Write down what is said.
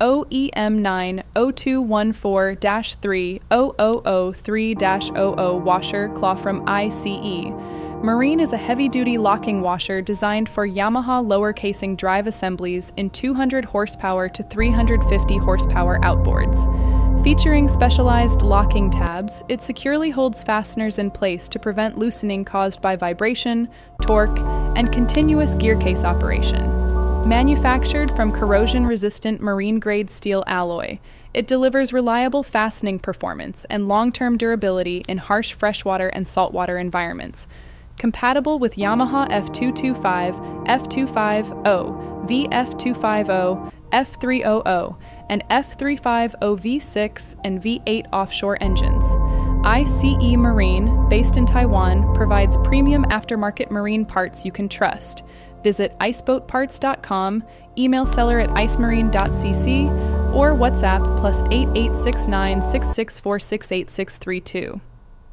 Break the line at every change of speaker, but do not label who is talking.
OEM 90214-30003-00 washer claw from ICE. Marine is a heavy-duty locking washer designed for Yamaha lower casing drive assemblies in 200 horsepower to 350 horsepower outboards. Featuring specialized locking tabs, it securely holds fasteners in place to prevent loosening caused by vibration, torque, and continuous gearcase operation. Manufactured from corrosion-resistant marine-grade steel alloy, it delivers reliable fastening performance and long-term durability in harsh freshwater and saltwater environments. Compatible with Yamaha F225, F250, VF250, F300, and F350 V6 and V8 offshore engines. ICE Marine, based in Taiwan, provides premium aftermarket marine parts you can trust. Visit iceboatparts.com, email seller at icemarine.cc, or WhatsApp +8869 664 68632.